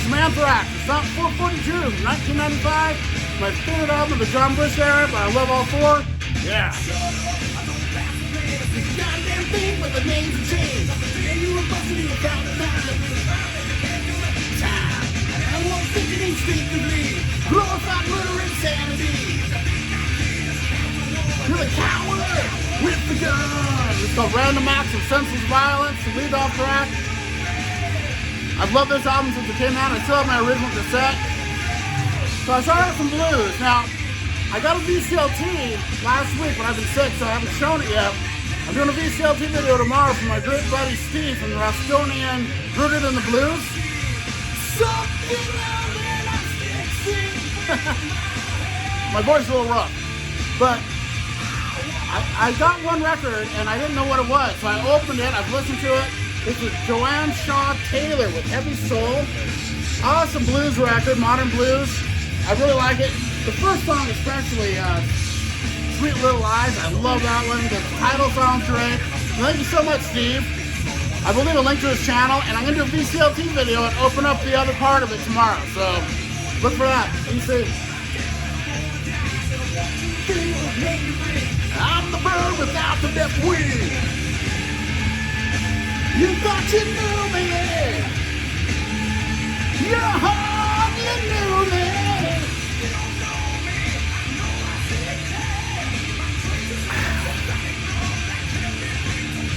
some Anthrax. It's not 442 from 1995. My favorite album of the John Bush era, but I love all four. Yeah. This goddamn thing with the names and chains. And you were busting in the crowd of time. I won't think it instinctively. Glorified murder and insanity. You're the coward with the gun. It's called Random Acts of Senseless Violence, the lead off track. I've loved this album since it came out. I still have my original cassette. So I started with some blues. Now, I got a VCLT last week when I've been sick, so I haven't shown it yet. I'm doing a VCLT video tomorrow from my great buddy Steve from the Rostonian Rooted in the Blues. Something loud and I'm fixing. My voice is a little rough. But I got one record and I didn't know what it was. So I opened it, I've listened to it. This is Joanne Shaw Taylor with Heavy Soul. Awesome blues record, modern blues. I really like it. The first song especially, Sweet Little Lies. I love that one. The title song's great. Thank you so much, Steve. I will leave a link to his channel, and I'm going to do a VCLT video and open up the other part of it tomorrow. So look for that. Easy. I'm the bird without the left wing. You thought you knew me. You're hard, you knew me.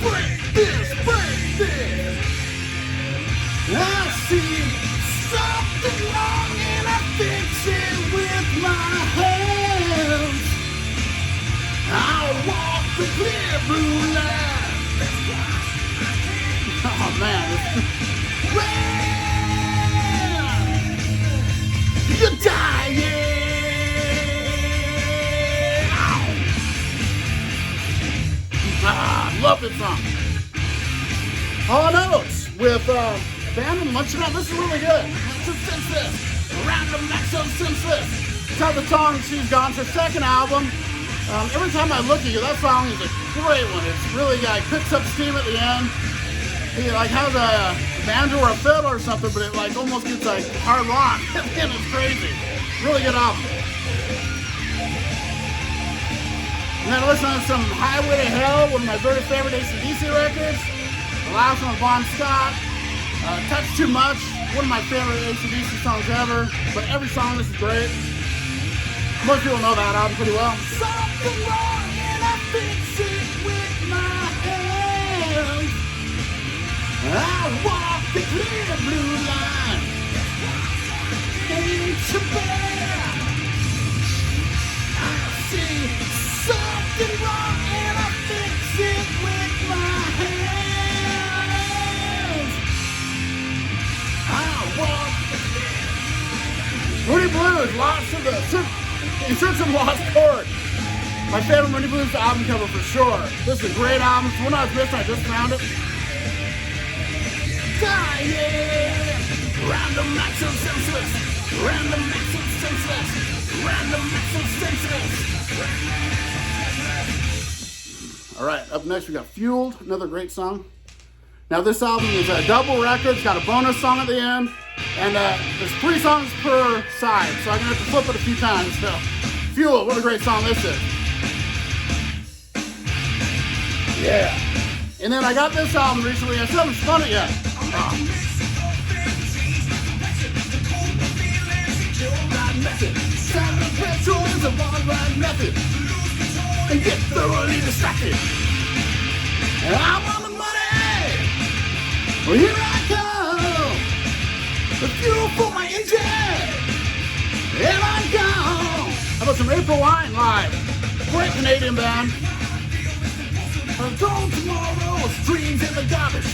Break this, break this. I see something wrong and I fix it with my hands. I'll walk the clear blue line. Oh man. Well, you're dying. Love this song. All Notes with Abandoned Luncheon. This is really good. Senseless. Random Acts of Senseless. It's how the song She's Gone. It's her second album. Every time I look at you, that song is a great one. It's really picks up steam at the end. He has a banjo or a fiddle or something, but it almost gets hard rock. And it's crazy. Really good album. And then listen to some Highway to Hell, one of my very favorite AC/DC records. The last one with Bon Scott. Touch Too Much, one of my favorite AC/DC songs ever. But every song, this is great. Most people know that album pretty well. Something wrong and I fix it with my hands. I walk the clear blue line. Ain't too bad. I see something wrong and I fix it with my hands. I walk. Moody Blues, lots of the Insert Some Lost Chord. My favorite Moody Blues album cover for sure. This is a great album. It's one I was missing. I just found it. Dying. Random Acts of Senseless. Random Acts of Senseless. Random Acts of Senseless. All right, up next we got Fueled, another great song. Now this album is a double record. It's got a bonus song at the end. And there's 3 songs per side, so I'm going to have to flip it a few times. So, Fuel, what a great song this is. Yeah. And then I got this album recently. I still haven't spun it yet. And get thoroughly distracted. And I want the money. Well, here I come. The fuel for my engine. And I'm gone. How about some April Wine live? Great Canadian band. I'm gone tomorrow. Dreams in the garbage.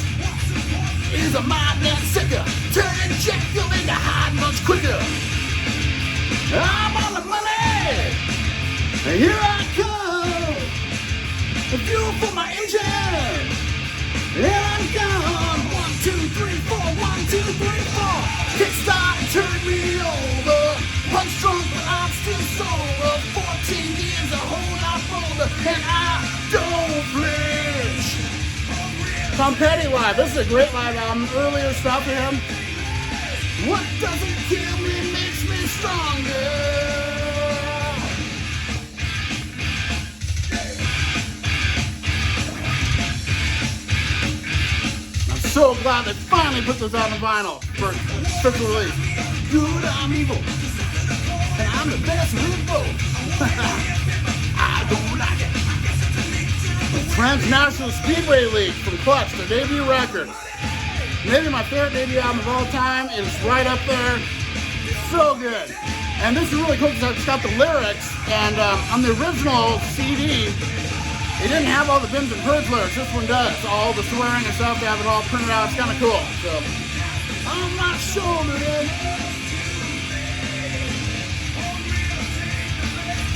Is a mind that's sicker. Turn Jekyll into Hyde much quicker. I'm on the money. And here I come. The fuel for my engine. And I'm gone. 1, 2, 3, 4. 1, 2, 3, 4. Kickstart and turn me over. Punch drunk, but I'm still sober. 14 years, a whole lot older. And I don't flinch. Tom Petty live. This is a great live album. Earlier stuff of him. What doesn't kill me makes me stronger. I'm so glad they finally put this out on vinyl for official release. Good, I'm evil, and I'm the best with both. I don't like it. The Transnational Speedway League from Clutch, their debut record. Maybe my favorite debut album of all time. It's right up there. So good. And this is really cool because it's got the lyrics. And on the original CD, it didn't have all the Bims and Purge lyrics. This one does. All the swearing and stuff. They have it all printed out. It's kind of cool. So, on my shoulder,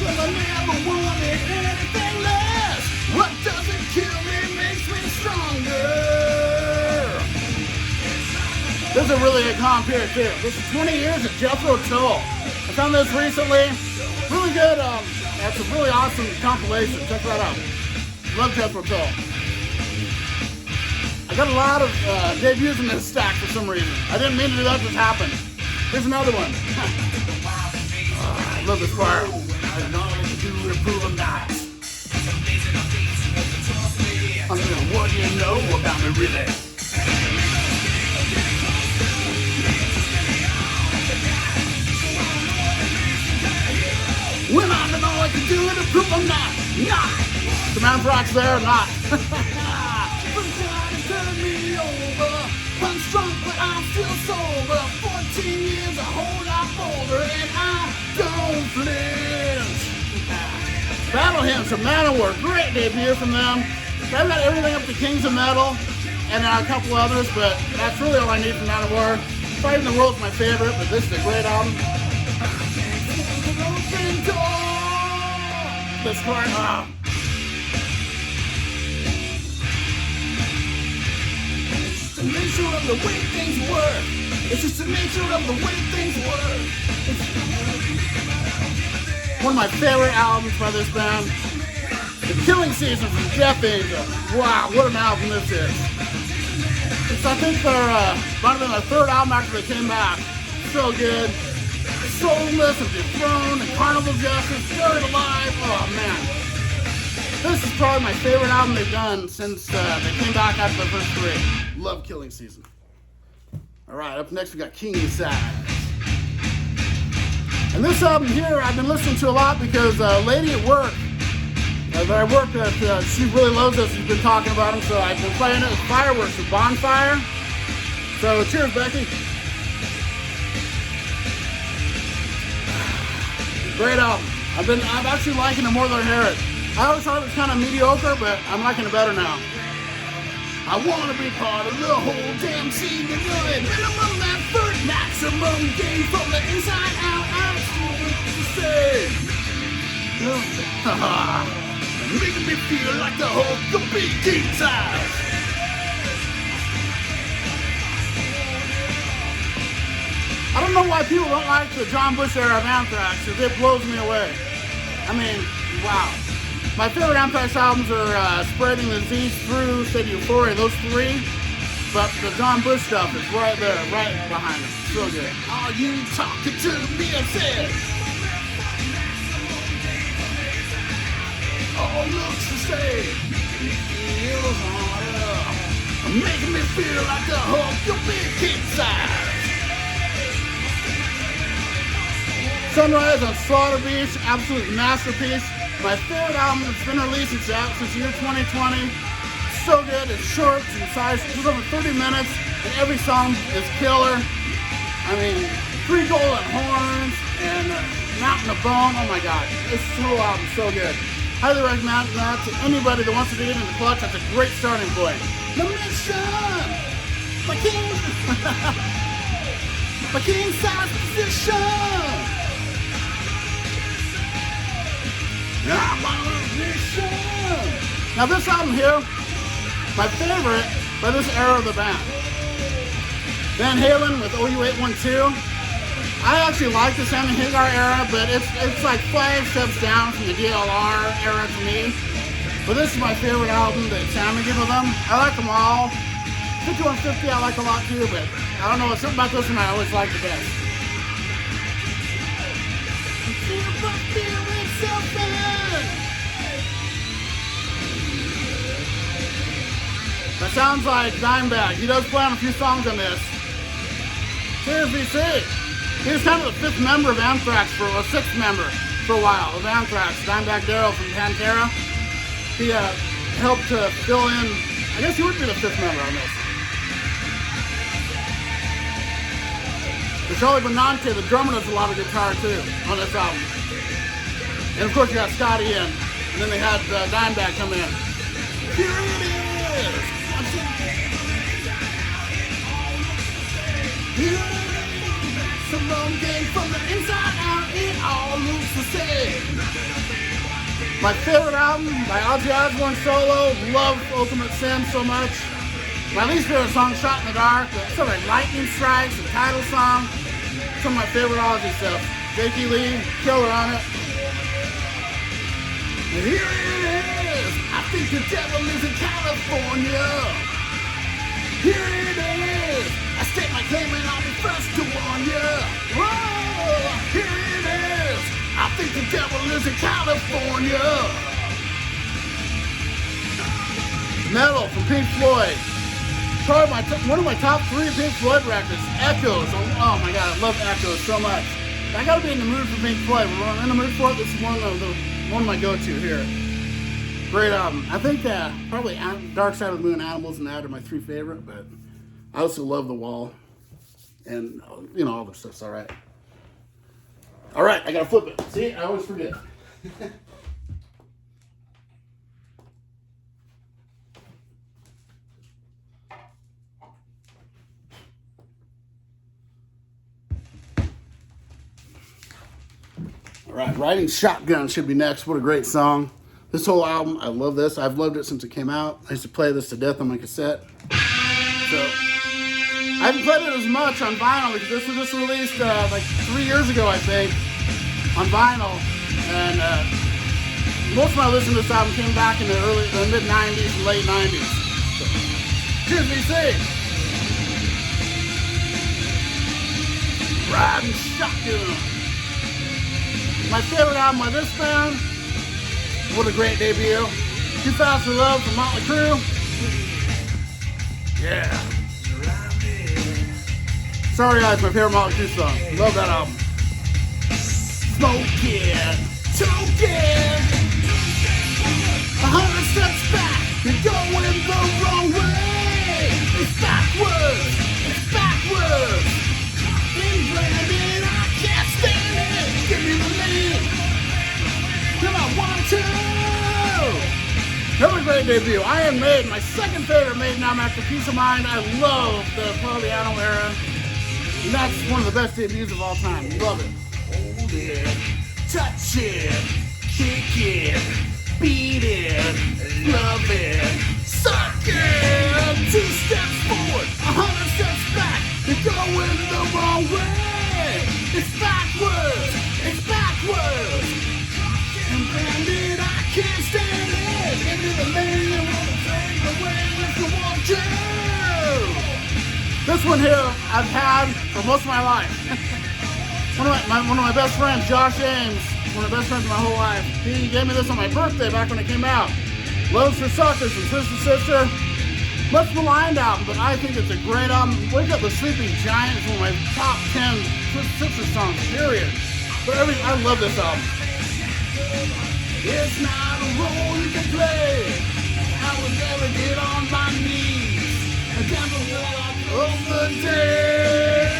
cause I never wanted anything less. What doesn't kill me makes me stronger. This is a really good comp here too. This is 20 years of Jethro Tull. I found this recently. Really good. That's a really awesome compilation. Check that out. Love Jethro Tull. I got a lot of debuts in this stack for some reason. I didn't mean to do that. Just happened. Here's another one. I love this part. I don't know what to do to prove I'm not. I mean, what do you know about me, really? When I don't know what to do to prove I'm not. The Mount Rock's there, not. Sometimes turn me over. I'm strong, but I'm still sober. 14 years, a whole lot older, and I don't flinch. Battle Hymns from Manowar, great debut from them. They've got everything up to Kings of Metal and a couple others, but that's really all I need from Manowar. Fighting the World's my favorite, but this is a great album. This part, It's the nature of the way things work. It's just the nature of the way things work. One of my favorite albums by this band. The Killing Season from Death Angel. Wow, what an album this is. It's, I think they're might have been their third album after they came back. So good. Soulless and Dethroned and Carnival Justice, Buried Alive. Oh man. This is probably my favorite album they've done since they came back after the first three. Love Killing Season. Alright, up next we got King Size. And this album here I've been listening to a lot because lady at work that I work at, she really loves this. She's been talking about them, so I've been playing it as Fireworks with Bonfire. So cheers, Becky. Great album. I'm actually liking it more than I hear it. I always thought it was kind of mediocre, but I'm liking it better now. I want to be part of the whole damn scene and really minimum effort, maximum gain from the inside out. I'm supposed to say, making me feel like the whole could be king size. I don't know why people don't like the John Bush era of Anthrax, because it blows me away. I mean, wow. My favorite Anthrax albums are Spreading the Disease Through, State of Euphoria, those three. But the John Bush stuff is right there, right behind them. So good. Are you talking to me? I said. All looks the same. Feels harder. Making me feel like the Hulk, your big king size. Sunrise on Slaughter Beach, absolute masterpiece. My favorite album that's been released since the year 2020. So good, it's short, it's concise, it's over 30 minutes, and every song is killer. I mean, 3 golden horns and Mountain of Bone. Oh my god, this whole album is so good. Highly recommend that to anybody that wants to get into Clutch. That's a great starting point. The mission, my king, my king size position. Now this album here, my favorite by this era of the band. Van Halen with OU812. I actually like the Sammy Hagar era, but it's like 5 steps down from the DLR era to me. But this is my favorite album that Sammy did with them. I like them all. 5150 I like a lot too, but I don't know, what's something about this one I always like the best. That sounds like Dimebag. He does play on a few songs on this. TSBC. He was kind of the fifth member of Anthrax or sixth member for a while of Anthrax. Dimebag Darrell from Pantera. He helped to fill in. I guess he would be the fifth member on this. Charlie Benante, the drummer, does a lot of guitar too on this album. And of course you got Scotty in, and then they had Dimebag come in. Here it is! It's a long game from the inside out, it all looks the same. My favorite album by Ozzy Osbourne solo, love Ultimate Sin so much. My least favorite song, Shot in the Dark, sort of like Lightning Strikes, the title song. Some of my favorite Ozzy stuff. Jakey Lee, killer on it. And here it is. I think the devil lives in California. Here it is. I state my claim and I'll be first to warn you. Whoa, here it is. I think the devil lives in California. Metal from Pink Floyd. Probably one of my top 3 Pink Floyd records, Echoes. Oh my god, I love Echoes so much. I gotta be in the mood for Pink Floyd. When I'm in the mood for it, this is one of my go-to here. Great album. I think probably Dark Side of the Moon, Animals, and that are my 3 favorite, but I also love The Wall. And, you know, all the stuff's alright. Alright, I gotta flip it. See, I always forget. Alright, Riding Shotgun should be next. What a great song. This whole album, I love this. I've loved it since it came out. I used to play this to death on my cassette. So, I haven't played it as much on vinyl because this was just released like 3 years ago, I think, on vinyl. And most of my listening to this album came back in the mid-90s and late 90s. So, TSBC. Riding Shotgun. My favorite album by this band. What a great debut. Too Fast for Love from Motley Crue. Yeah. Sorry Eyes, my favorite Motley Crue song. Love that album. Smoking, choking. 100 steps back. You're going the wrong way. It's backwards. It's backwards. Brandon, I can't stand it. Give me the lead. Come on, 1, 2. Another great debut. Iron Maiden, my second favorite Maiden album after Peace of Mind. I love the Poliano era. And that's one of the best debuts of all time. Love it. Hold it, touch it, kick it, beat it, love it, suck it. 2 steps forward, 100 steps back. You're going the wrong way. It's backwards. It's backwards. And Brandon, I can't stand it. Into the lane, you want to take away if you want to. This one here I've had for most of my life. one of my best friends, Josh Ames, one of the best friends of my whole life. He gave me this on my birthday back when it came out. Loves for Suckers from Sister Sister. Much maligned album, but I think it's a great album. Wake Up the Sleeping Giant is one of my top 10 Sister songs, period. But I love this album. It's not a role you can play. I would never get on my knees against the wall of the day.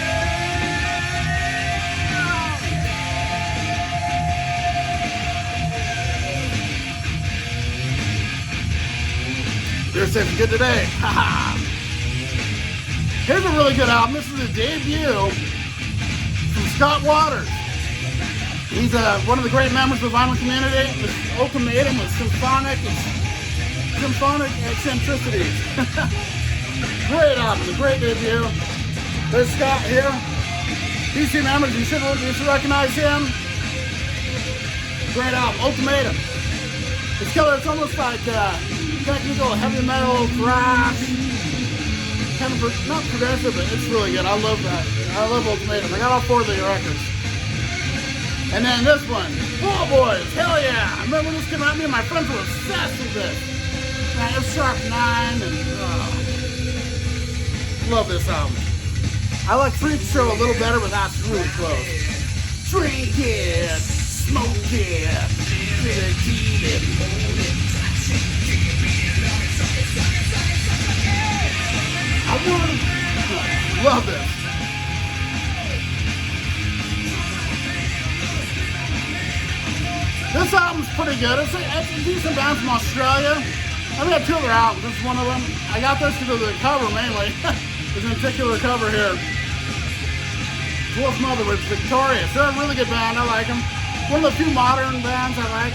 You're safe and good today. Here's a really good album. This is a debut from Scott Waters. He's one of the great members of the vinyl community. This ultimatum of symphonic eccentricities. Great album, a great debut. There's Scott here. DC members, you should recognize him. Great album, Ultimatum. It's killer. It's almost like technical heavy metal thrash, kind of, not progressive, but it's really good. I love that. I love Ultimatum. I got all 4 of the records. And then this one, Fall Boys, hell yeah! I remember when this came out, me and my friends were obsessed with this. F-Sharp 9, and love this album. I like Freak Show a little better, but that's really close. Drink it, smoke it, eat it. I want to love this. This album's pretty good. It's a decent band from Australia. I've got 2 other albums. This is one of them. I got this because of the cover mainly. This particular cover here. Dwarf Mother with Victorious. They're a really good band. I like them. One of the few modern bands I like.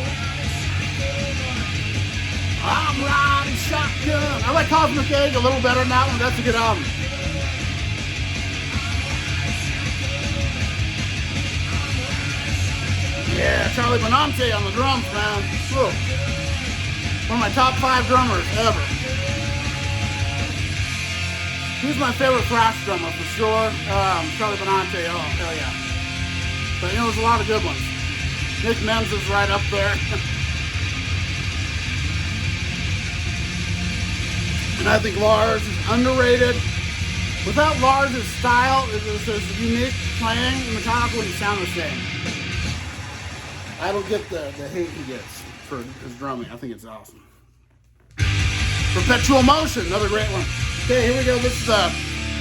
I'm riding shotgun. I like Cosmic Age a little better than that one. That's a good album. Yeah, Charlie Benante on the drums, man. Whoa. One of my top 5 drummers ever. He's my favorite thrash drummer for sure. Charlie Benante, oh, hell yeah. But you know, there's a lot of good ones. Nick Menz is right up there. And I think Lars is underrated. Without Lars' style, this unique playing, Metallica wouldn't sound the same. I don't get the hate he gets for his drumming. I think it's awesome. Perpetual Motion, another great one. Okay, here we go. This is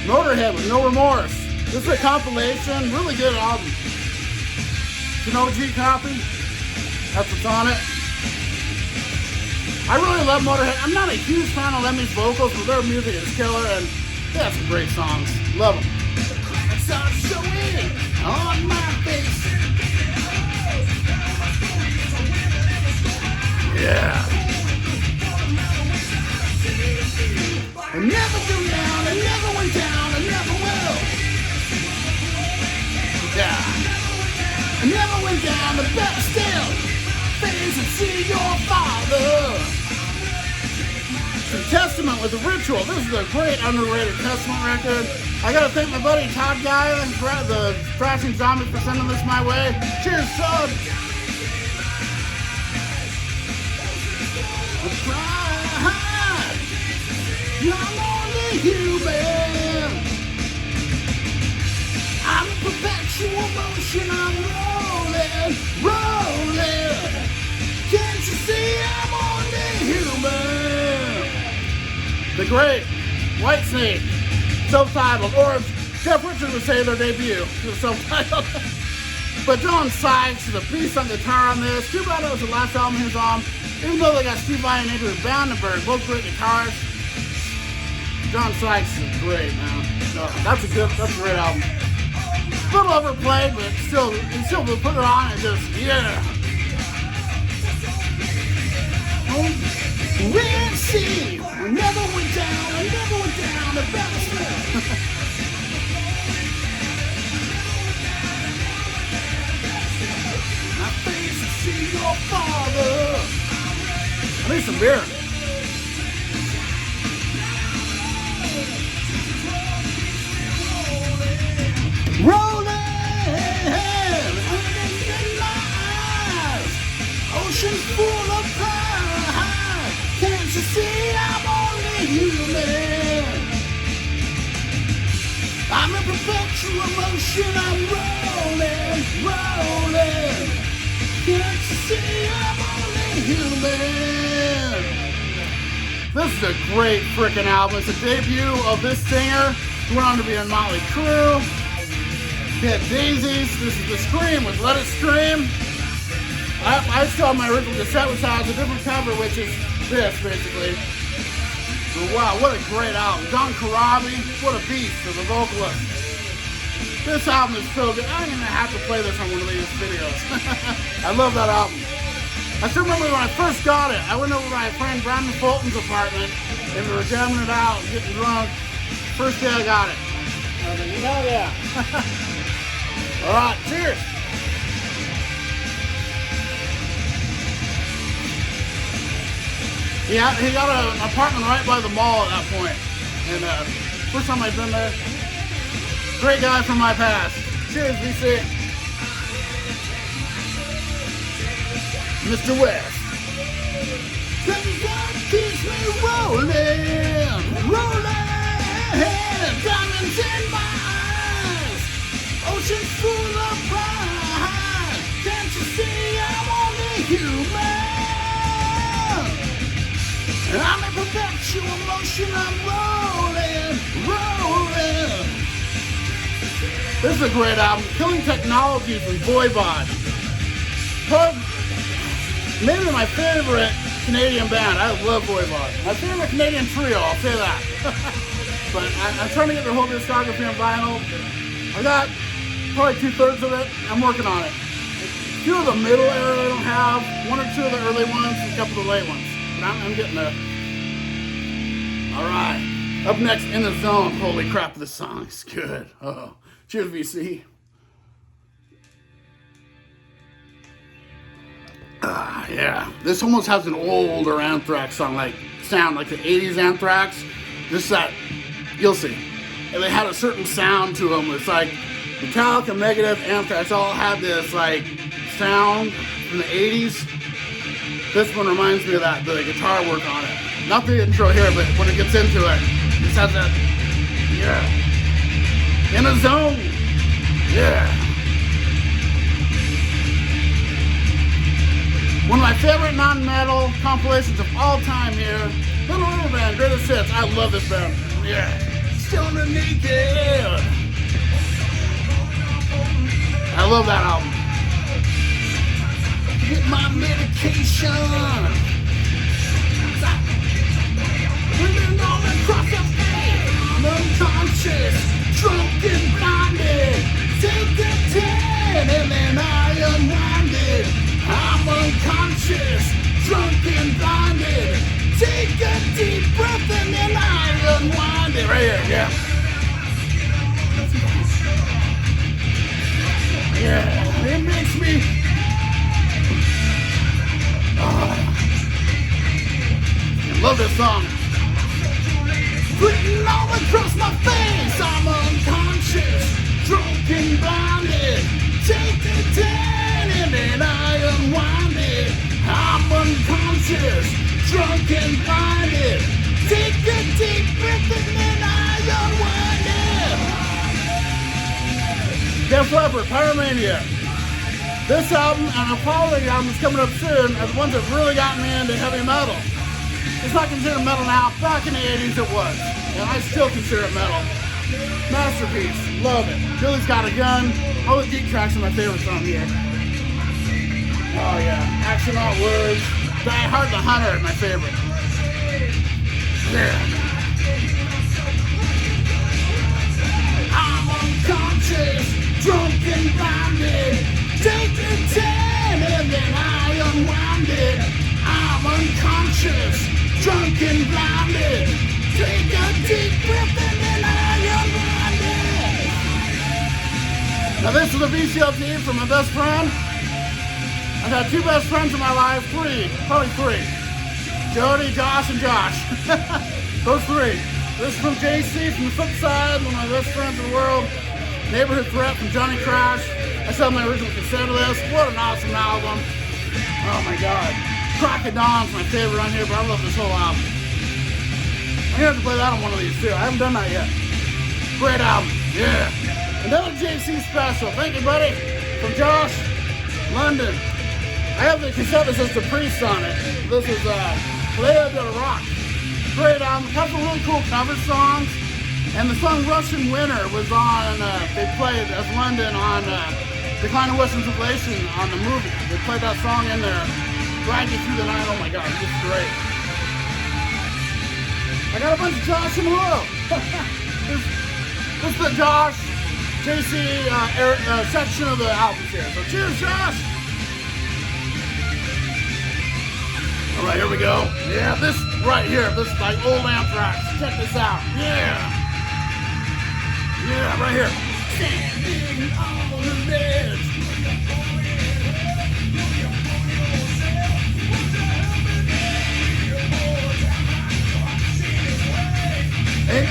Motorhead with No Remorse. This is a compilation, really good album. It's an OG copy. That's what's on it. I really love Motorhead. I'm not a huge fan of Lemmy's vocals, but their music is killer, and they have some great songs. Love them. It starts showing on my face. Yeah. I never go down, I never went down, I never will. Yeah. I never went down, but better still, face and see your father. Some Testament with The Ritual. This is a great underrated Testament record. I gotta thank my buddy Todd Guy, the Thrashing Zombie, for sending this my way. Cheers, Todd. I'm only human. I'm perpetual motion. I'm rolling, rolling. Can't you see I'm only human? The great Whitesnake, self-titled, or as Jeff Richards would say, their debut, self-titled. But John Sykes is a beast on guitar on this. Too bad it was the last album he was on. Even though they got Steve Vai and Adrian Vandenberg, both great guitarists. John Sykes is great, man. That's a great album. A little overplayed, but still we'll put it on and just, yeah. We'll see. I never went down, the battle. My face to see your father. I need some beer. Rolling in my eyes, oceans full of pride. Can't you see I'm only human? I'm in perpetual motion. I'm rolling, rolling. Can't you see I'm only human? This is a great freaking album. It's a debut of this singer. He went on to be in Motley Crue. He had Daisies. This is The Scream with Let It Scream. I still have my original cassette, which has a different cover, which is this, basically. But wow, what a great album. John Corabi, what a beast as a vocalist. This album is so good. I don't even have to play this on one of these videos. I love that album. I still remember when I first got it. I went over to my friend Brandon Fulton's apartment, and we were jamming it out, getting drunk. First day I got it. I was like, hell yeah. All right, cheers. He got an apartment right by the mall at that point, and First time I've been there. Great guy from my past. Cheers, VC. Mr. West. Keeps me rolling, diamonds in my eyes, ocean full of pride. Can't you see I'm only human? I'm a perpetual motion, I'm rolling. This is a great album. Killing Technology from Voivod. Maybe my favorite Canadian band. I love Voivod. My favorite Canadian trio, I'll say that. But I'm trying to get their whole discography on vinyl. I got probably 2/3 of it. I'm working on it. A few of the middle era I don't have. 1 or 2 of the early ones, and a couple of the late ones. But I'm getting there. Alright. Up next, In the Zone. Holy crap, this song is good. Oh. Cheers, VC. Yeah. This almost has an older Anthrax song, sound like the 80s Anthrax. Just that, you'll see. And they had a certain sound to them. It's like Metallica, Megadeth, Anthrax all had this sound from the 80s. This one reminds me of that, the guitar work on it. Not the intro here, but when it gets into it, it has that, yeah. In a Zone, yeah. One of my favorite non-metal compilations of all time here. Little River Band, Greatest Hits. I love this band. Yeah. Stoner Naked. I love that album. Get my medication. Living all across the face. I'm unconscious, drunk and blinded. Take the 10 and then I unwind it. I'm unconscious, drunk and blinded. Take a deep breath and then I unwind it. Right here, yeah. Yeah, it makes me... I love this song. Written all across my face. I'm unconscious, drunk and blinded. Take the 10 and then I unwind it. I'm unconscious, drunk and blinded. Take a deep breath and then I unwind it. Def Leppard, Pyromania. This album and a following album is coming up soon are the ones that really got me into heavy metal. It's not considered metal now. Back in the 80s it was. And I still consider it metal. Masterpiece. Love it. Billy's Got a Gun. All the deep tracks are my favorite song here. Oh yeah. Action Not Words. Die Hard the Hunter is my favorite. Yeah. I'm unconscious, drunk and blinded. Take the 10 and then I unwind it. I'm unconscious, drunk and blinded. Take a deep breath and then I unwind it. Now this is the VCLT from my best friend. I've had 2 best friends in my life, 3, probably 3. Jody, Josh, and Josh. Those 3. This is from JC from the flip side, one of my best friends in the world. Neighborhood Threat from Johnny Crash. I still have my original cassette of this. What an awesome album. Oh my god. Crack of Dawn's my favorite on here, but I love this whole album. I'm gonna have to play that on one of these too. I haven't done that yet. Great album. Yeah. Another JC special. Thank you, buddy. From Josh, London. I have the cassette that says The Priest on it. This is Playa de Rock. Great album. A couple really cool cover songs. And the song Russian Winter was on, they played as London on Decline of Western Civilization on the movie. They played that song in there, Drag You Through the Night. Oh my god, it's great. I got a bunch of Josh in the world. This is the Josh, JC section of the album here. So cheers, Josh. Alright, here we go. Yeah, this right here, this is like old Anthrax. Check this out. Yeah. Yeah, right here. Standing on the ledge. An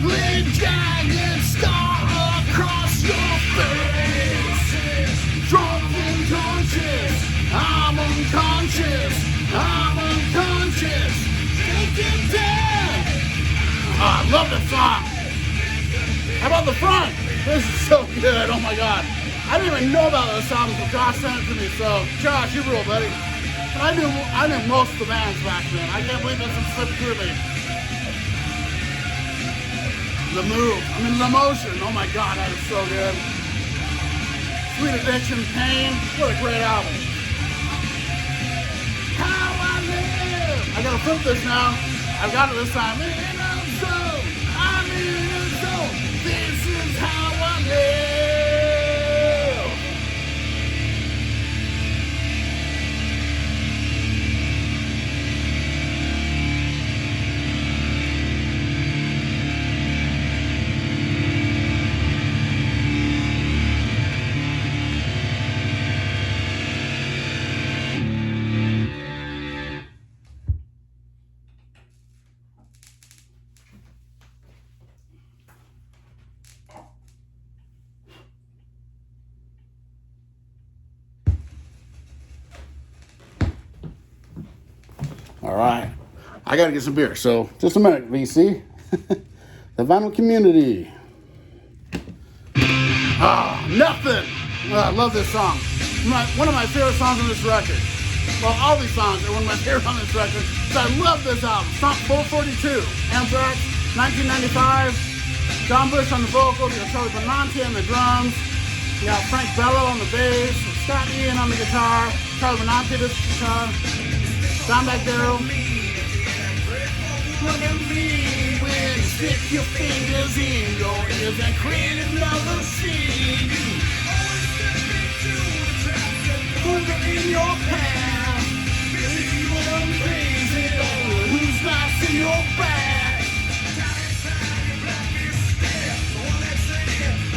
ugly giant scar across your face. Drunk and conscious, I'm unconscious, I'm unconscious. Take it down. Oh, I love this song. How about the front? This is so good. Oh my god. I didn't even know about this album until Josh sent it to me. So, Josh, you rule, buddy. I knew most of the bands back then. I can't believe this has slipped through me. The Move. I mean, the Motion. Oh my god, that is so good. Sweet Addiction, Pain. What a great album. How I Live. I gotta flip this now. I've got it this time. In a zone. I'm in a zone. This is how I live. All right, I gotta get some beer, so just a minute, VC. The Vinyl Community. Nothing. I love this song. One of my favorite songs on this record. Well, all these songs are one of my favorite on this record. So I love this album. Song 442, Anthrax, 1995. John Bush on the vocals. You got Charlie Benante on the drums. You got Frank Bello on the bass. Scott Ian on the guitar. Charlie Benante does the guitar. Sound back there. Look at me when you stick your fingers in your ears and create another scene. Put it in your past. I'm crazy. Who's nice in your back?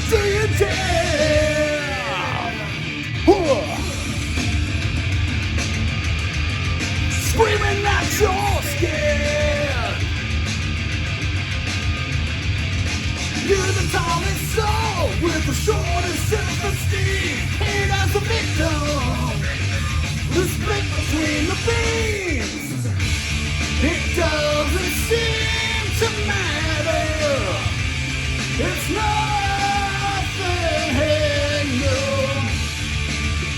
Do you dare? Screaming that you're scared. You're the tallest soul with the shortest self-esteem. Paid as a victim. The split between the beams. It doesn't seem to matter. It's nothing new.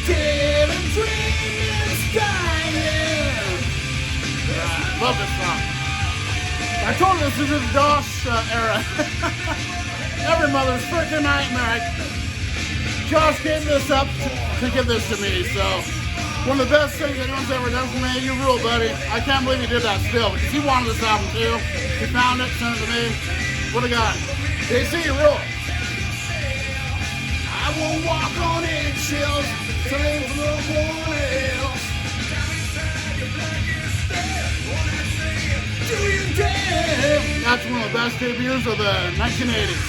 Dead and dream is dying. Love this song. I told you this is his Josh era. Every mother's freaking nightmare. Josh gave this up to give this to me, so one of the best things anyone's ever done for me. You rule, buddy. I can't believe he did that still, because he wanted this album too. He found it, sent it to me. What a guy. JC, you rule. I will walk on eggshells till there's no one else. Do you dare? That's one of the best debuts of the 1980s.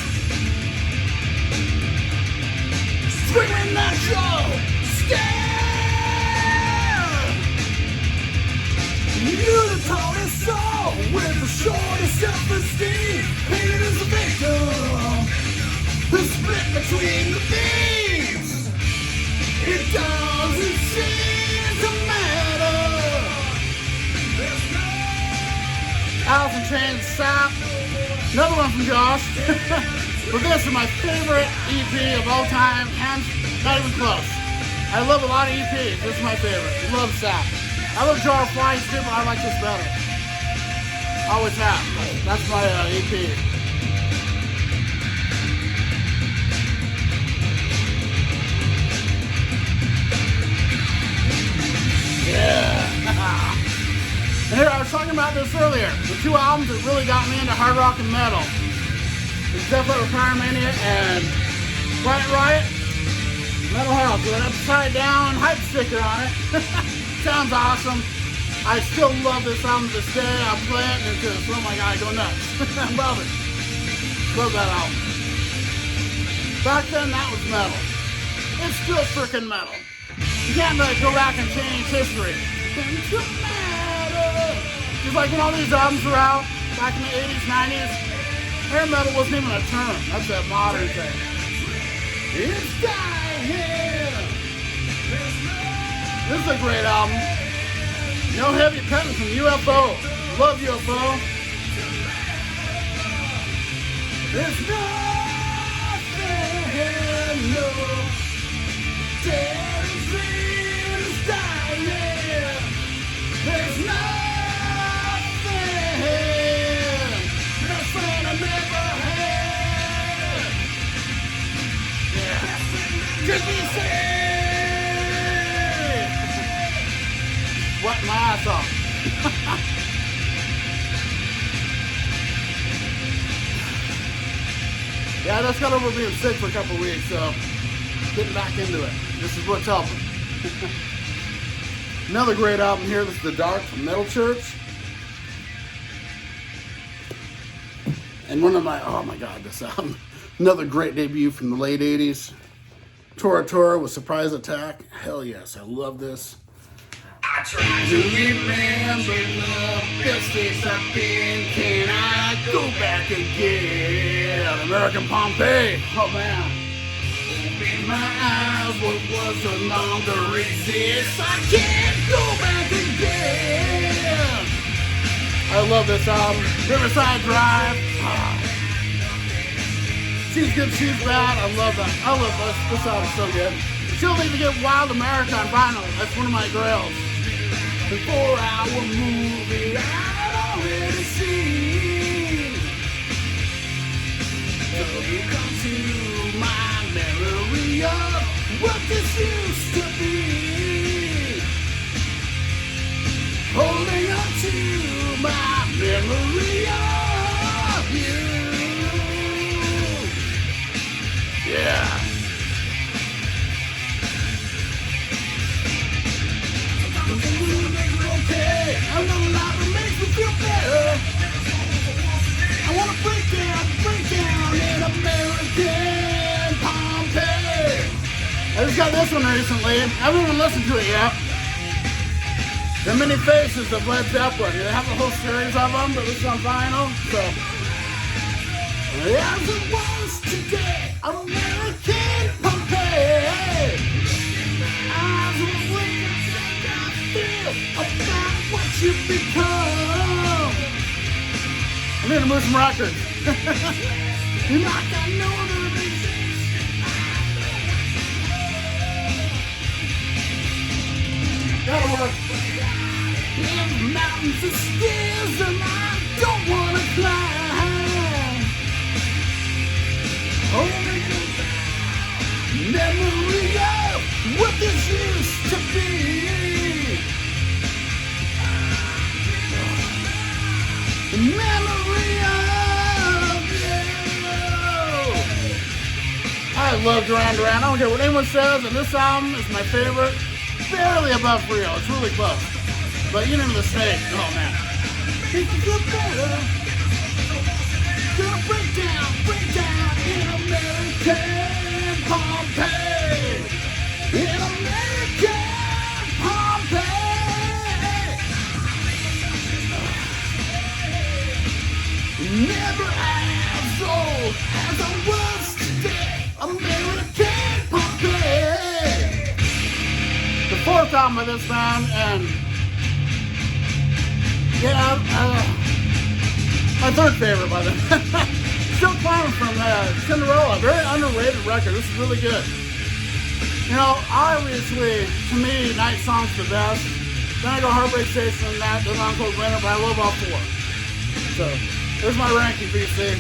Screaming that you're scared. You're the tallest soul with the shortest self-esteem. Painted as a victim. The split between the beams. It doesn't seem to matter. Alice in Chains, Sap. Another one from Josh. But this is my favorite EP of all time, and not even close. I love a lot of EPs. This is my favorite. I love Sap. I love Jar of Flies too, but I like this better. Always have. That's my EP. Yeah. And here, I was talking about this earlier. The two albums that really got me into hard rock and metal. It's definitely Pyromania and Quiet Riot. Metal House with an upside down hype sticker on it. Sounds awesome. I still love this album to this day. I play it and it's just, oh my god, I go nuts. I love it. Love that album. Back then, that was metal. It's still freaking metal. You can't go back and change history. It's metal. Just like when all these albums were out back in the 80s, 90s. Hair metal wasn't even a term. That's a modern thing. It's dying. This is a great album. No Heavy Petting from UFO. Love UFO. There's nothing, no dead dreams dying. There's nothing, nothing I never had. Yeah. Just be safe. Sweating my ass off. Yeah, I just got over being sick for a couple of weeks, so getting back into it. This is what's helping. Another great album here. This is The Dark from Metal Church. And one of my, oh my God, this album. Another great debut from the late 80s. Tora Tora with Surprise Attack. Hell yes, I love this. I try to remember the best days I've been. Can I go back again? American Pompeii. Oh man. Open my eyes, what was no longer exists. I can't go back again. I love this album. Riverside Drive. She's good, she's bad. I love that. I love this. This album's so good. Still need to get Wild America on vinyl. That's one of my grails. The 4-hour movie I've already seen. So you come to my memory of what this used to be. Holding on to my memory of you. Yeah. Okay, I know a lot that makes me feel better. I wanna break down in American Pompeii. I just got this one recently. I haven't even listened to it yet. The Many Faces of Led Zeppelin. They have a whole series of them, but this is on vinyl, so. As it was today, American Pompeii. As it was about what you become. I need to move some records. You're not gonna know what it is. Gotta work. In the mountains of stairs and I don't wanna climb. Only memory of what this used to be. The memory of you. I love Duran Duran. I don't care what anyone says, and this album is my favorite. Barely above Rio. It's really close. But you know the mistake. Oh man. Make you feel better. Gonna break down in American Pompeii. In American Pompeii. Never as old as I was today. American Pompeii. The fourth album of this band, and yeah, my third favorite by them. Still Climbing from Cinderella. Very underrated record. This is really good. You know, obviously, to me, Night Song's the best. Then I go Heartbreak Station and that, then Uncle Winter, but I love all four. So, there's my ranking, BC.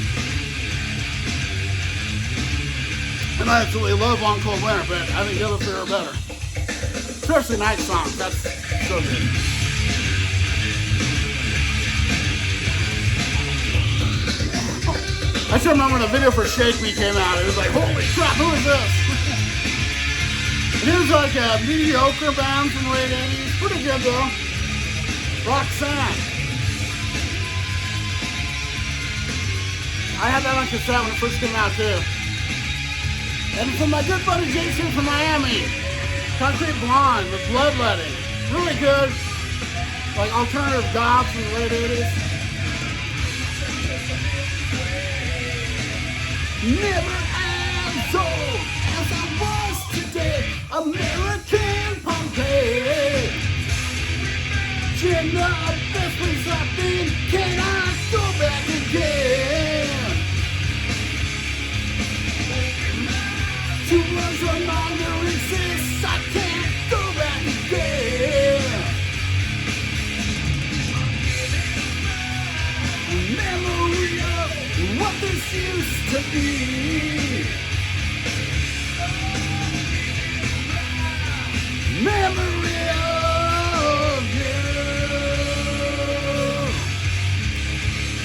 And I absolutely love On Cold Winter, but I think the other three are better. Especially Night Song. That's so good. I still remember when the video for Shake Me came out. It was like, holy crap, who is this? It was like a mediocre band from the late 80s. Pretty good though. Roxanne. I had that on cassette when it first came out too. And from my good buddy Jason from Miami. Concrete Blonde with Bloodletting. Really good. Like alternative goth from the late 80s. Never as old as I was today. American Pompeii. Jenna, best place I've been. Can I go back again? Too much reminder exists. I can't go back again. Memory of what this used to be. Memory of you.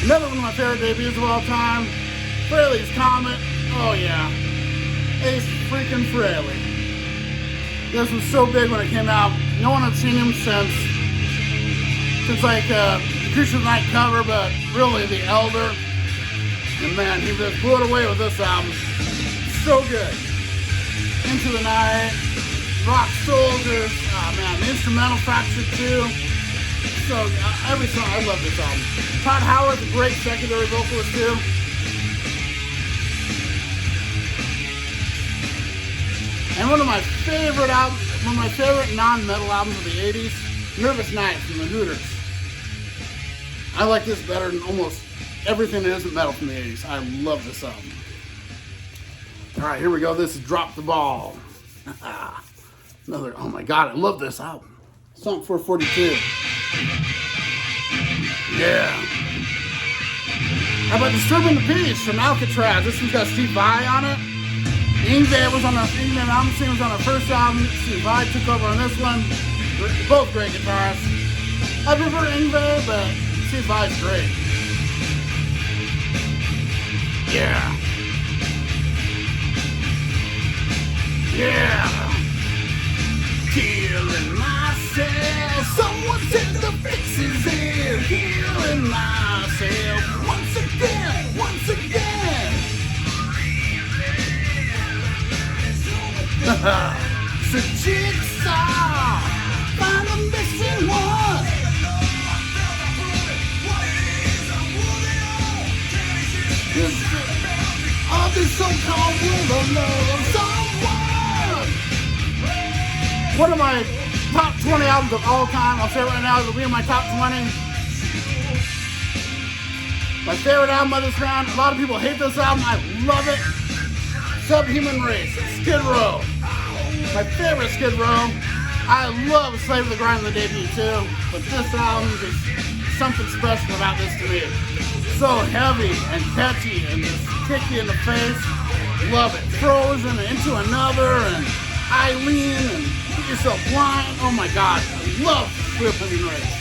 Another one of my favorite debuts of all time, Fraley's Comet. Oh yeah, Ace freaking Frehley. This was so big when it came out. No one had seen him since like Creature of the Night cover, but really The Elder. And man, he just blew it away with this album. So good. Into the Night, Rock Soldiers. Oh man, the instrumental Fractured too. So every song, I love this album. Todd Howard's a great secondary vocalist too. And one of my favorite non-metal albums of the 80s, Nervous Nights from the Hooters. I like this better than almost everything that isn't metal from the 80s. I love this album. Alright, here we go. This is Drop the Ball. Another, oh my god, I love this album. Song 442. Yeah. How about Disturbing the Peace from Alcatraz? This one's got Steve Vai on it. Yngwie was on the Malmsteen was on the first album. Steve Vai took over on this one. Both great guitarists. I prefer Yngwie, but Steve Vai's great. Yeah. Yeah. Killing myself. Someone said the fix is here. Healing myself. Once again. It's a jigsaw. Find a missing one. All this so-called will of someone. One of my top 20 albums of all time, I'll say it right now, it'll be in my top 20. My favorite album of this band. A lot of people hate this album. I love it. Subhuman Race, Skid Row. My favorite Skid Row. I love Slave to the Grind of the debut too, but this album is something special about this to me. So heavy and catchy and just kick you in the face. Love it. Frozen and Into Another and Eileen and Get Yourself Blind. Oh my god, I love Subhuman Race.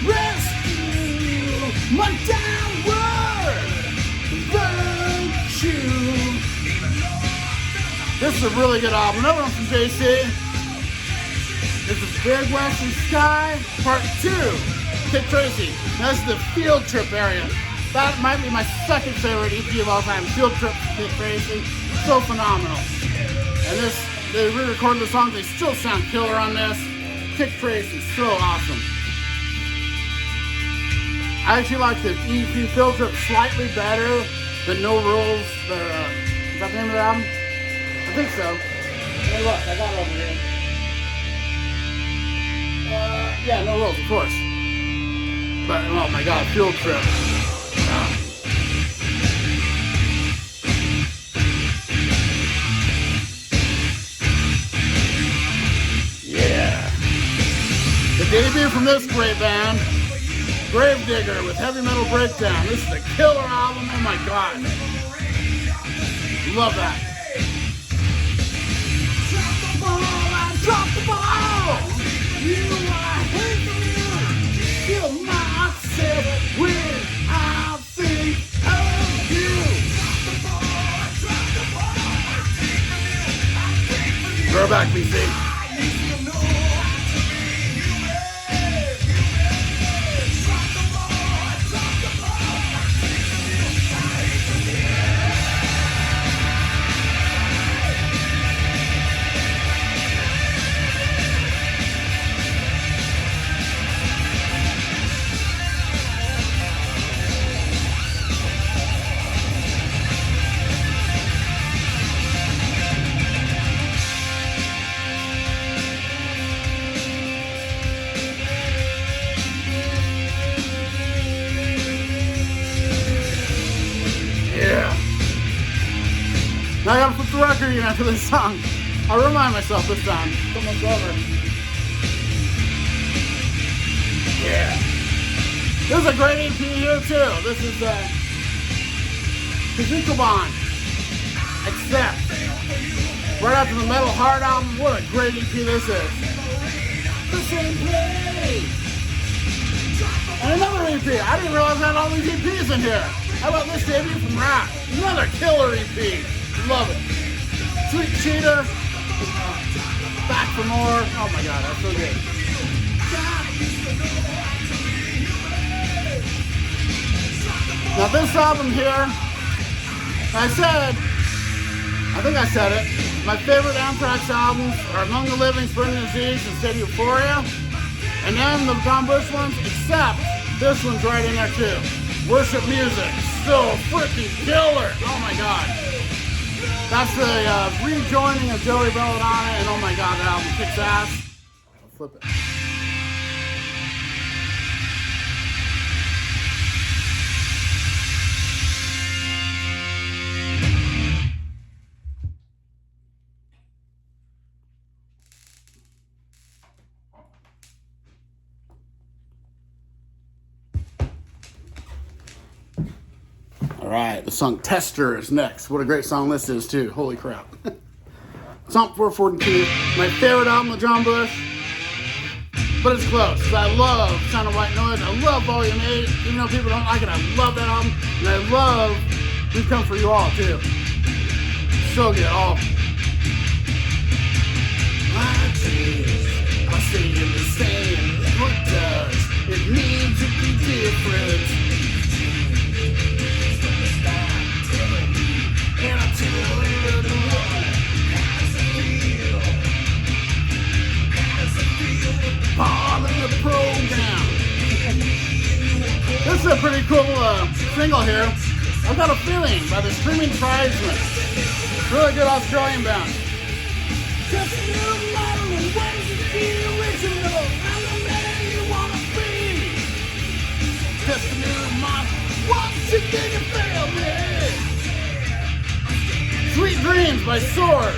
Rescue my downward virtue. This is a really good album. Another one from JC. This is Big Western Sky Part 2. Kid Tracy. Now this is the Field Trip area. That might be my second favorite EP of all time. Field Trip, Kid Tracy. So phenomenal. And this, they re-recorded the song. They still sound killer on this. Kid Tracy, so awesome. I actually like the EP Field Trip slightly better than No Rules. Is that the name of the album? I think so. Hey look, I got it over here. Yeah, No Rules, of course. But, oh my god, Field Trip. Yeah. The debut from this great band, Gravedigger with Heavy Metal Breakdown. This is a killer album, oh my god. Love that. Drop the ball! You, I hate you! Kill myself when I think of you! Throw back, BC. agreeing after this song. I'll remind myself this time. It's almost over. Yeah. This is a great EP here too. This is Kazukabon. Except right after the Metal Heart album, what a great EP this is. The same place. And another EP. I didn't realize I had all these EPs in here. How about this debut from Rock? Another killer EP. Love it. Sweet Cheetah. Back for More. Oh my god, that's so good. Now this album here, I think I said it, my favorite Anthrax albums are Among the Living, Spring Disease, and State of Euphoria. And then the John Bush ones, except this one's right in there too. Worship Music, so freaking killer. Oh my god. That's the rejoining of Joey Belladonna, and oh my god, that album kicks ass. I'll flip it. Alright, the song Tester is next. What a great song this is too. Holy crap. Song 442, my favorite album of John Bush. But it's close, because I love Sound of White Noise. I love Volume 8. Even though people don't like it, I love that album. And I love We've Come For You All too. So good, all. My dreams are staying the same. What does it mean to be different? And I tell you the one, how's it feel? Part of the program. This is a pretty cool single here. I've Got a Feeling by the Screaming Tribesmen. Really good Australian band. Just a new model and ways to be original. I'm the man you wanna be. Just a new model. Once again you fail me. Sweet Dreams by Sword.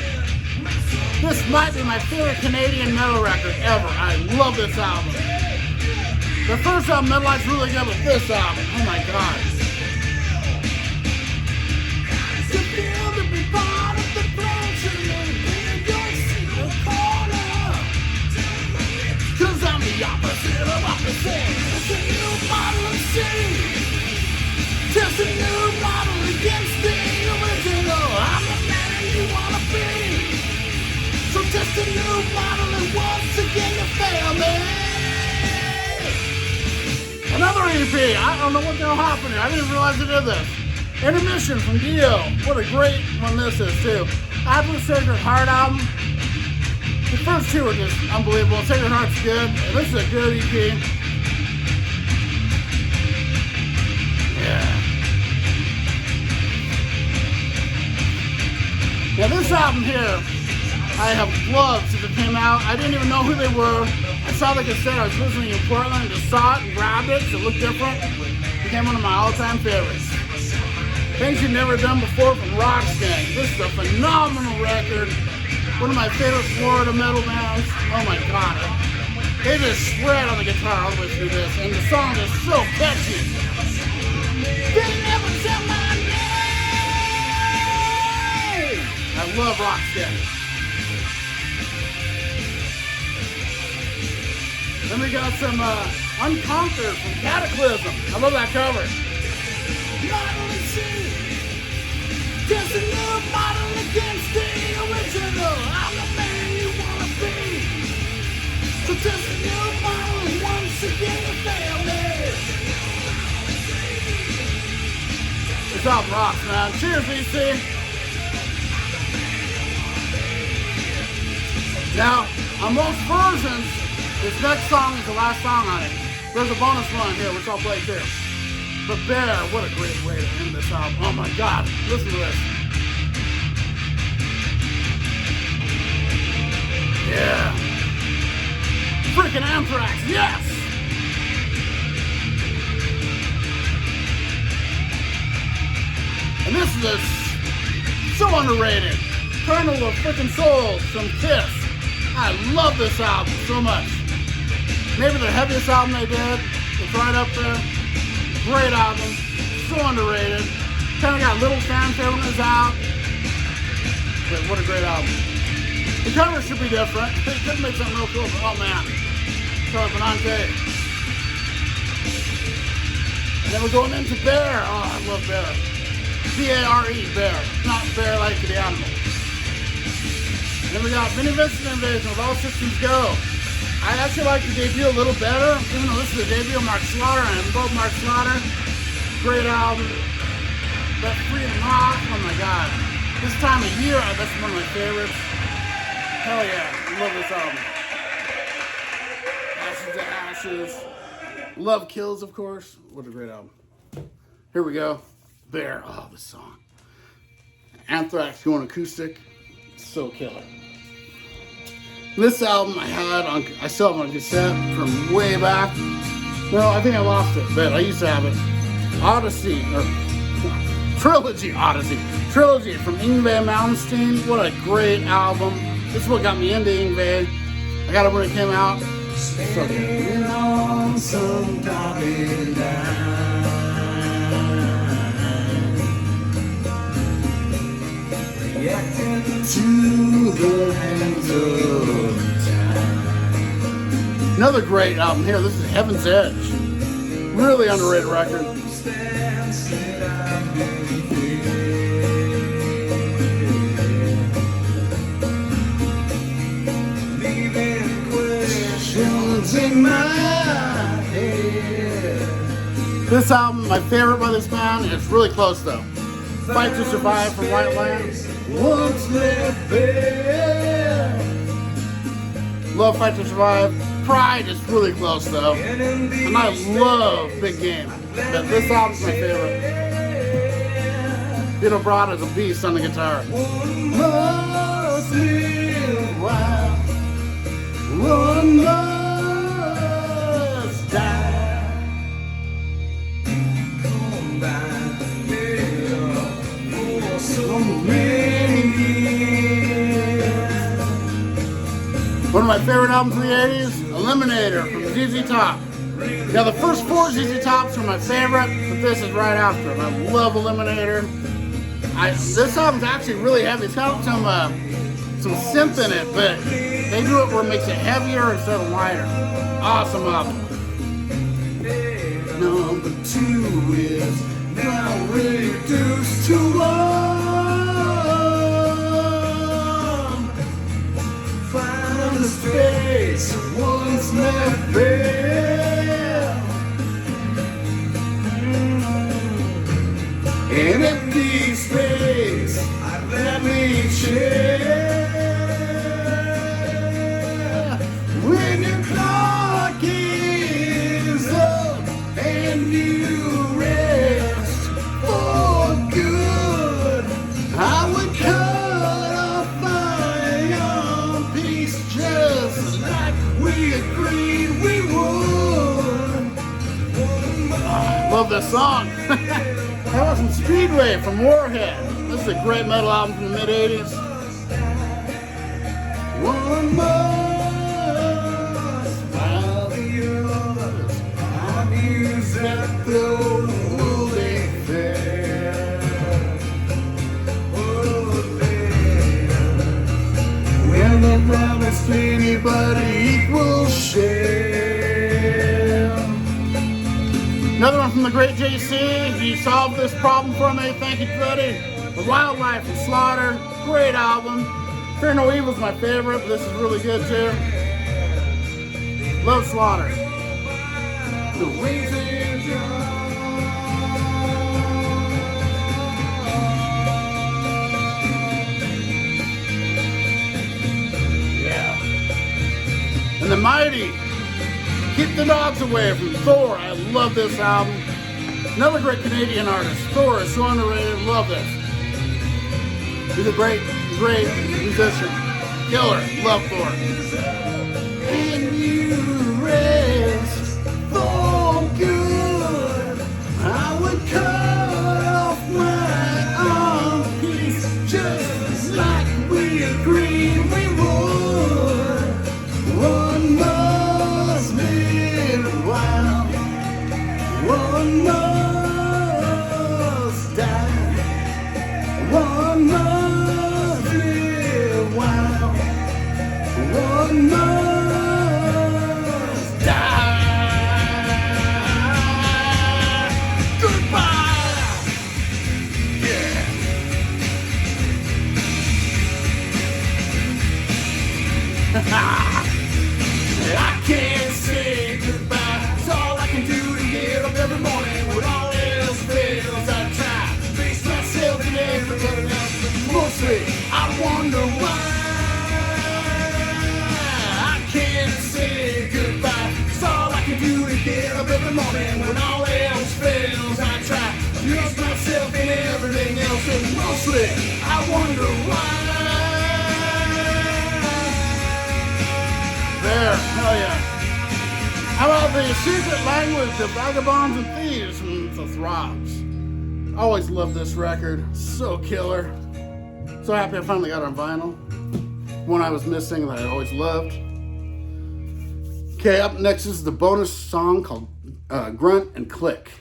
This might be my favorite Canadian metal record ever. I love this album. The first album, Metal Light's really good, but this album, oh my god. To feel to be part of the function and in your secret corner. Cause I'm the opposite of opposite. It's a new model of shame. Just a new model against the original. I'm the man you wanna be. So just a new model and once again you fail me. Another EP. I don't know what the hell happened here. I didn't realize I did this. Intermission from Dio. What a great one this is too. After the Sacred Heart album, the first two are just unbelievable. Sacred Heart's good. This is a good EP. Yeah. Now this album here, I have loved since it came out. I didn't even know who they were. I saw the cassette. I was listening in Portland and just saw it and grabbed it. It looked different. It became one of my all-time favorites. Things You've Never Done Before from Rockskin. This is a phenomenal record. One of my favorite Florida metal bands. Oh my god. They just shred on the guitar all the way through this. And the song is so catchy. They never said my name. I love Rockskin. Then we got some Unconquered from Cataclysm. I love that cover. Model and see. Just a new model against the original. I'm the man you wanna be. So just a new model and once again you fail me. This album rocks, man. Cheers, EC. Now, on most versions, this next song is the last song on it. There's a bonus one here, which I'll play too. But Bear, what a great way to end this album. Oh my god, listen to this. Yeah. Freaking Anthrax, yes! And this is so underrated. Kernel of Freaking Soul from Kiss. I love this album so much. Maybe the heaviest album they did. It's right up there. Great album. So underrated. Kind of got little fanfare when it was out. But what a great album. The cover should be different. They could make something real cool, but oh man. So Benante. And then we're going into Bear. Oh, I love Bear. B-A-R-E, Bear. Not Bear like the animal. And then we got Vinnie Vincent Invasion with All Systems Go. I actually like the debut a little better, even though this is the debut of Mark Slaughter, and I love Mark Slaughter. Great album. That Freedom Rock, oh my god. This time of year, that's one of my favorites. Hell yeah, I love this album. Ashes to Ashes. Love Kills, of course. What a great album. Here we go. Bear. Oh, this song. Anthrax going acoustic. So killer. This album I still have on cassette from way back. No, I think I lost it, but I used to have it. Odyssey, or Trilogy from Yngwie Malmsteen. What a great album. This is what got me into Yngwie. I got it when it came out. So good. On some dotted line, reacting to the hands of time. Another great album here. This is Heaven's Edge. Really underrated record. In my head. This album, my favorite by this band. It's really close though. Fight to Survive from White Lands. What's left there? Love Fight to Survive. Pride is really close though. And I love Big Game. But this album's my favorite. Vito Bratta's a beast on the guitar. One must live wild. One must one of my favorite albums from the 80s, Eliminator from ZZ Top. Now the first four ZZ Tops are my favorite, but this is right after them. I love Eliminator. This album's actually really heavy. It's got some synth in it, but they do it where it makes it heavier instead of lighter. Awesome album. Number 2 is now reduced to 1. Find the space once left there. An empty space let me share. When your clock is up and you rest for good, I would cut off my own piece just like we agreed we would. Love this song. That was from Speedway from Warhead. This is a great metal album from the mid-80s. One must while the others are used at the holding fair. Oh, there. When the promised anybody equal share. Another one from the great JC. He solved this problem for me. Thank you, buddy. The Wildlife and Slaughter. Great album. Fear No Evil's my favorite, but this is really good too. Love Slaughter. The Wings in yeah. And the Mighty. Keep the Dogs Away from Thor. I love this album. Another great Canadian artist. Thor is so underrated. Love this. He's a great musician. Killer. Love Thor. And you rest for good. I would cut off my own piece just like we One must die. One must live while one must die. Goodbye. Yeah. I can't say goodbye. It's all I can do to get up every morning when all else fails. I try to face myself and everybody else, but mostly I wonder why. I can't say goodbye. It's all I can do to get up every morning when all else fails. I try to face myself and everything else, and mostly I wonder why. There, hell yeah. How about the secret language of vagabonds and thieves from the Throbs? Always loved this record. So killer. So happy I finally got it on vinyl. One I was missing that I always loved. Okay, up next is the bonus song called Grunt and Click.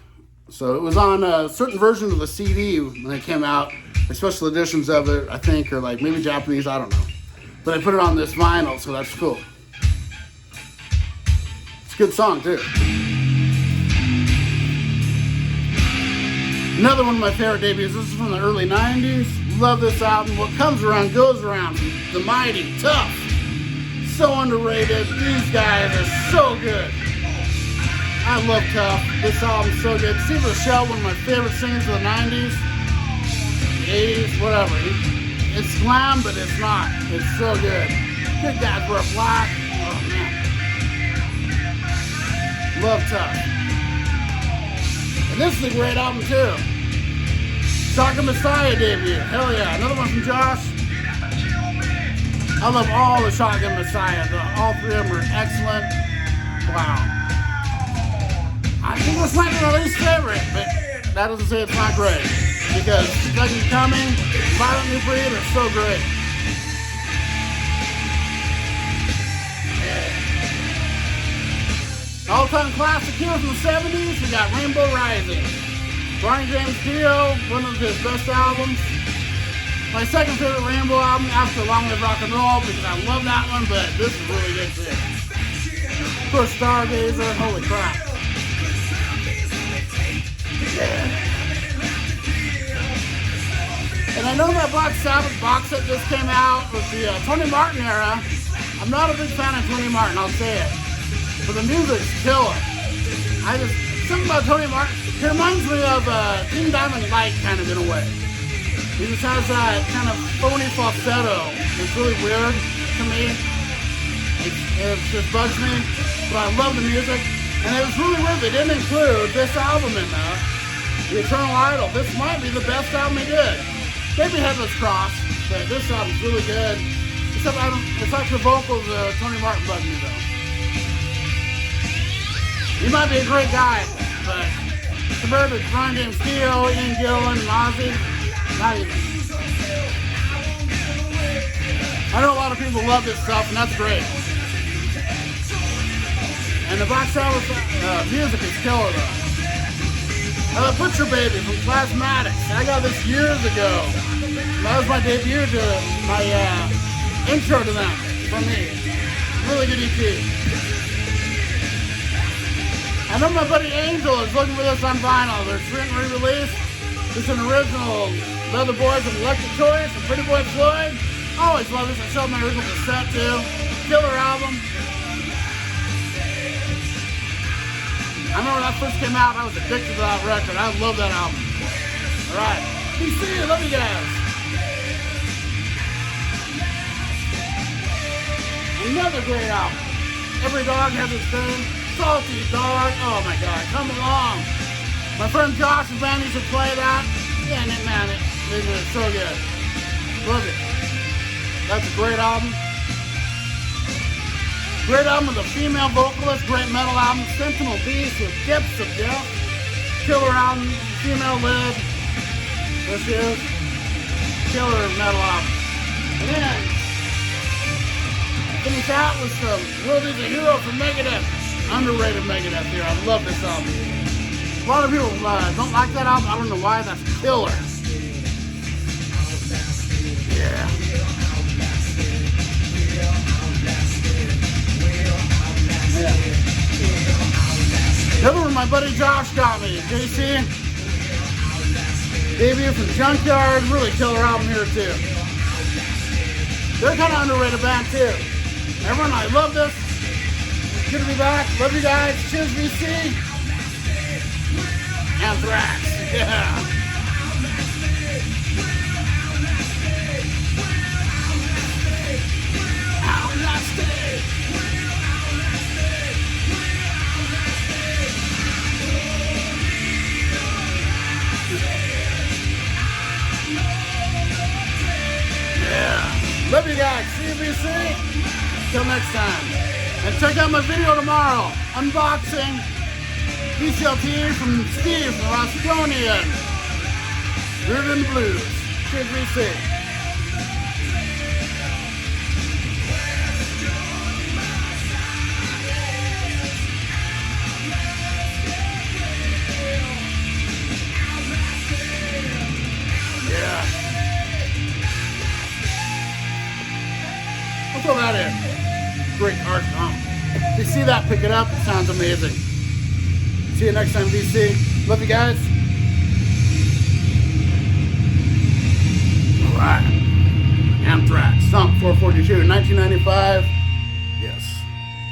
So it was on a certain version of the CD when it came out. Like special editions of it, I think, or like maybe Japanese, I don't know. But I put it on this vinyl, so that's cool. It's a good song, too. Another one of my favorite debuts. This is from the early 90s. Love this album. What comes around goes around. The Mighty, Tough. So underrated. These guys are so good. I love Tough. This album's so good. Steve Rochelle, one of my favorite singers of the 90s. 80s, whatever. It's glam, but it's not. It's so good. Good guys wear black. Oh, man. Love Tough. And this is a great album too. Shotgun Messiah debut. Hell yeah. Another one from Josh. I love all the Shotgun Messiah. All three of them are excellent. Wow. I think this might be my least favorite, but that doesn't say it's not great. Because Second Coming, Violent New Breed are so great. All-time classic here from the 70s, we got Rainbow Rising. Barney James Dio, one of his best albums. My second favorite Rainbow album after Long Live Rock and Roll, because I love that one, but this is really good too. Of course, Stargazer, holy crap. Yeah. And I know that Black Sabbath box set just came out with the Tony Martin era. I'm not a big fan of Tony Martin, I'll say it. But the music's killer. Something about Tony Martin, he reminds me of King Diamond Light kind of in a way. He just has that kind of phony falsetto. It's really weird to me. It just bugs me, but I love the music. And it was really weird they didn't include this album in there, The Eternal Idol. This might be the best album he did. Maybe Headless Cross, but this album's really good. Except it's like the vocals of Tony Martin bug me though. He might be a great guy, but compared to Brian James Dio, Ian Gillan, and Ozzy, not even. I know a lot of people love this stuff, and that's great. And the Black Sabbath music is killer, though. Butcher Baby from Plasmatics. I got this years ago. That was my debut to my intro to them for me. Really good EP. I know my buddy Angel is looking for this on vinyl. There's written re-release. It's an original Leather Boys with Electric Choice and Pretty Boy Floyd. I always love this. I showed my original cassette too. Killer album. I remember when that first came out, I was addicted to that record. I love that album. Alright. PC, love you guys. Another great album. Every dog has its thing. Salty Dog. Oh my god, come along. My friend Josh's band used to play that. Yeah, man, it's so good. Love it. That's a great album. Great album with a female vocalist. Great metal album. Sentinel Beast with Depths of Death. Killer album. Female lead. This is killer metal album. And then finish out with some World is a Hero from Megadeth. Underrated Megadeth here. I love this album. A lot of people don't like that album. I don't know why. That's killer. Yeah. The other one my buddy Josh got me. JC. Debut from Junkyard. Really killer album here too. They're kind of underrated band too. Everyone, I love this. Good to be back. Love you guys. Cheers, VC. Anthrax. Yeah. Love you guys. See you, VC. Till next time. And check out my video tomorrow. Unboxing DCLT from Steve from Rosconian. Rhythm Blues. Cheers, VC. Throw that in. Great art. If you see that, pick it up. It sounds amazing. See you next time, VC. Love you guys. All right. Anthrax, Stomp 442, 1995.